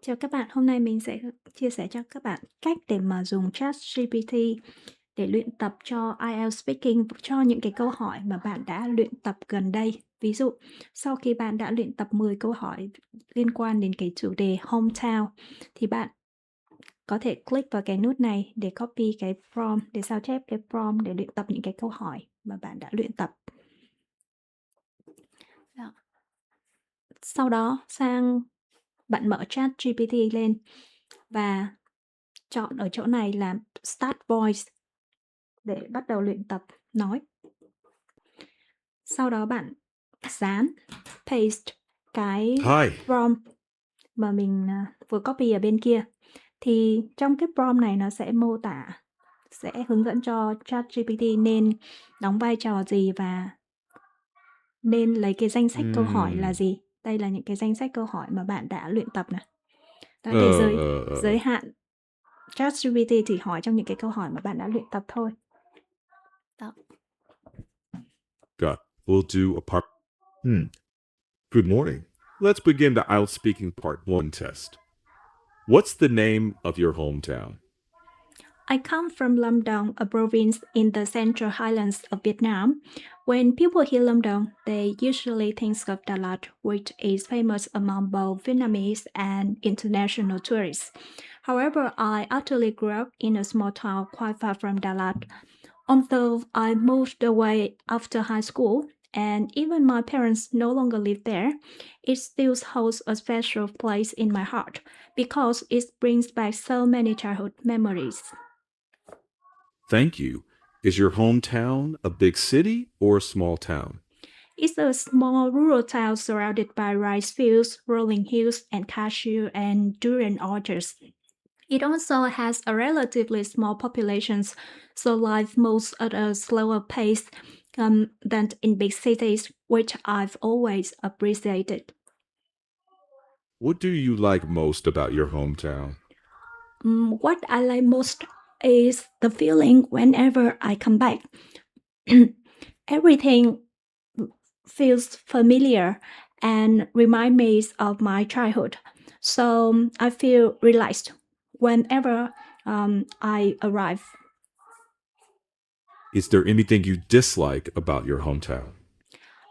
Chào các bạn, hôm nay mình sẽ chia sẻ cho các bạn cách để mà dùng ChatGPT để luyện tập cho IELTS Speaking cho những cái câu hỏi mà bạn đã luyện tập gần đây. Ví dụ, sau khi bạn đã luyện tập 10 câu hỏi liên quan đến cái chủ đề hometown thì bạn có thể click vào cái nút này để copy cái prompt, để sao chép cái prompt để luyện tập những cái câu hỏi mà bạn đã luyện tập. Đó. Sau đó bạn mở ChatGPT lên và chọn ở chỗ này là Start Voice để bắt đầu luyện tập nói. Sau đó bạn dán, paste cái Hi. prompt mà mình vừa copy ở bên kia. Thì trong cái prompt này nó sẽ mô tả, sẽ hướng dẫn cho ChatGPT nên đóng vai trò gì và nên lấy cái danh sách câu hỏi là gì. Đây là những cái danh sách câu hỏi mà bạn đã luyện tập này. Đó, để giới hạn ChatGPT chỉ hỏi trong những cái câu hỏi mà bạn đã luyện tập thôi. Đó. God, we'll do a part. Good morning. Let's begin the IELTS Speaking Part 1 test. What's the name of your hometown? I come from Lâm Đồng, a province in the Central Highlands of Vietnam. When people hear Lâm Đồng, they usually think of Đà Lạt, which is famous among both Vietnamese and international tourists. However, I actually grew up in a small town quite far from Đà Lạt. Although I moved away after high school, and even my parents no longer live there, it still holds a special place in my heart because it brings back so many childhood memories. Thank you. Is your hometown a big city or a small town? It's a small rural town surrounded by rice fields, rolling hills, and cashew and durian orchards. It also has a relatively small population, so life moves at a slower pace than in big cities, which I've always appreciated. What do you like most about your hometown? What I like most is the feeling whenever I come back. Everything feels familiar and remind me of my childhood. So I feel relaxed whenever I arrive. Is there anything you dislike about your hometown?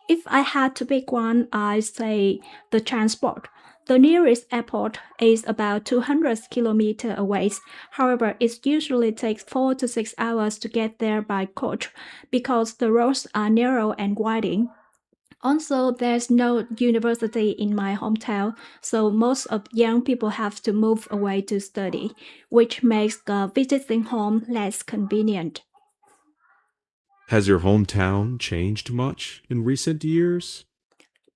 If I had to pick one, I'd say the transport. The nearest airport is about 200 kilometers away. However, it usually takes 4 to 6 hours to get there by coach because the roads are narrow and winding. Also, there's no university in my hometown, so most of young people have to move away to study, which makes visiting home less convenient. Has your hometown changed much in recent years?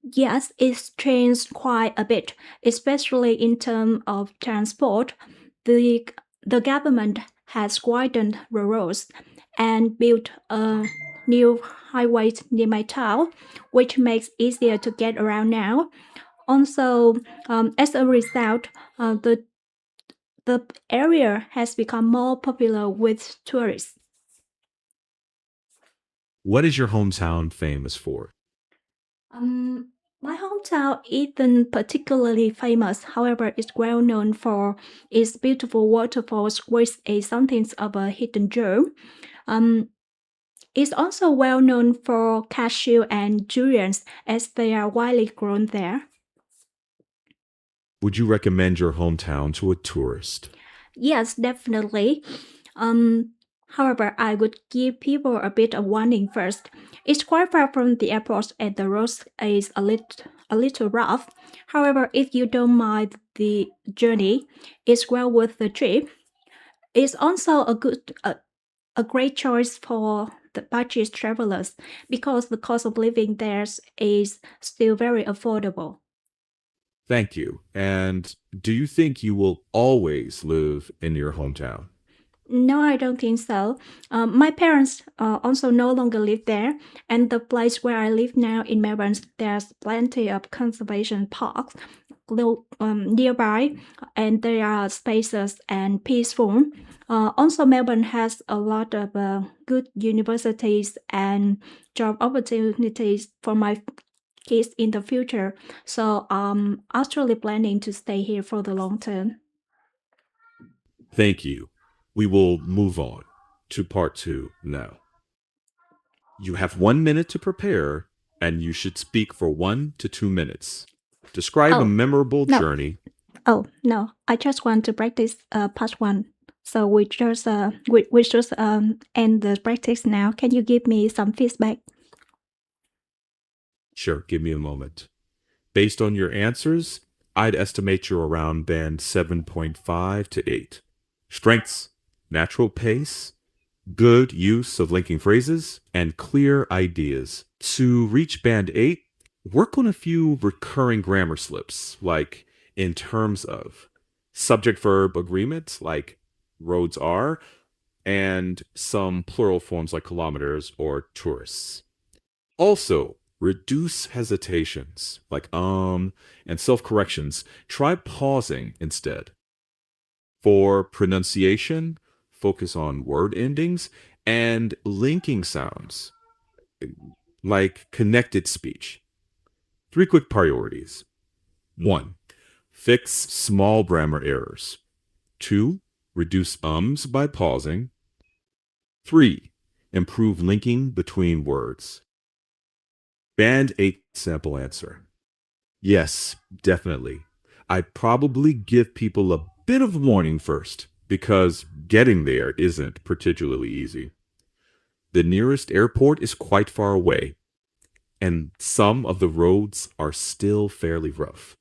Yes, it's changed quite a bit, especially in terms of transport. The, the government has widened the roads and built a new highway near my town, which makes it easier to get around now. Also, as a result, the area has become more popular with tourists. What is your hometown famous for? My hometown isn't particularly famous, however, it's well known for its beautiful waterfalls, which is something of a hidden gem. It's also well known for cashew and durians, as they are widely grown there. Would you recommend your hometown to a tourist? Yes, definitely. However, I would give people a bit of warning first. It's quite far from the airport and the road is a little rough. However, if you don't mind the journey, it's well worth the trip. It's also a great choice for the budget travelers because the cost of living there is still very affordable. Thank you. And do you think you will always live in your hometown? No, I don't think so. My parents also no longer live there, and the place where I live now in Melbourne, there's plenty of conservation parks nearby, and they are spacious and peaceful. Also, Melbourne has a lot of good universities and job opportunities for my kids in the future. So I'm actually planning to stay here for the long term. Thank you. We will move on to part 2 now. You have 1 minute to prepare, and you should speak for 1 to 2 minutes. Describe a Oh, memorable no. journey. Oh no, I just want to practice part 1. So we just end the practice now. Can you give me some feedback? Sure, give me a moment. Based on your answers, I'd estimate you're around band 7.5 to 8. Strengths, natural pace, good use of linking phrases, and clear ideas. To reach band 8, work on a few recurring grammar slips, like in terms of subject verb agreements, like roads are, and some plural forms like kilometers or tourists. Also, reduce hesitations like and self corrections. Try pausing instead. For pronunciation, focus on word endings and linking sounds like connected speech. 3 quick priorities. 1. Fix small grammar errors. 2. Reduce ums by pausing. 3. Improve linking between words. Band 8 sample answer. Yes, definitely. I'd probably give people a bit of warning first, because getting there isn't particularly easy. The nearest airport is quite far away, and some of the roads are still fairly rough.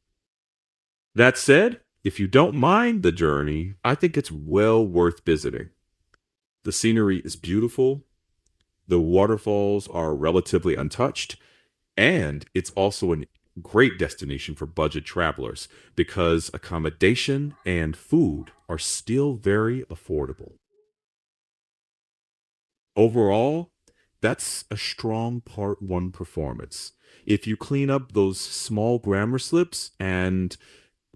That said, if you don't mind the journey, I think it's well worth visiting. The scenery is beautiful, the waterfalls are relatively untouched, and it's also a great destination for budget travelers because accommodation and food are still very affordable. Overall, that's a strong part 1 performance. If you clean up those small grammar slips and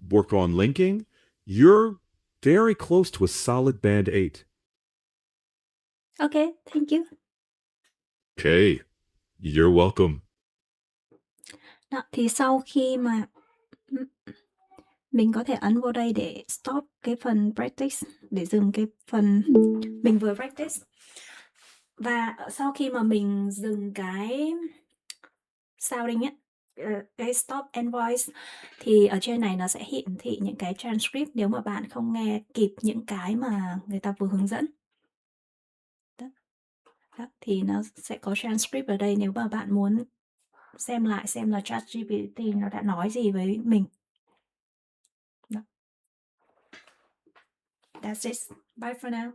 work on linking, you're very close to a solid band 8. Okay, thank you. Okay, you're welcome. Đó, thì sau khi mà mình có thể ấn vô đây để stop cái phần practice, để dừng cái phần mình vừa practice. Và sau khi mà mình dừng cái sounding ấy, cái stop and voice, thì ở trên này nó sẽ hiển thị những cái transcript nếu mà bạn không nghe kịp những cái mà người ta vừa hướng dẫn. Đó. Đó, thì nó sẽ có transcript ở đây nếu mà bạn muốn xem lại xem là ChatGPT nó đã nói gì với mình. Đó. That's it. Bye for now.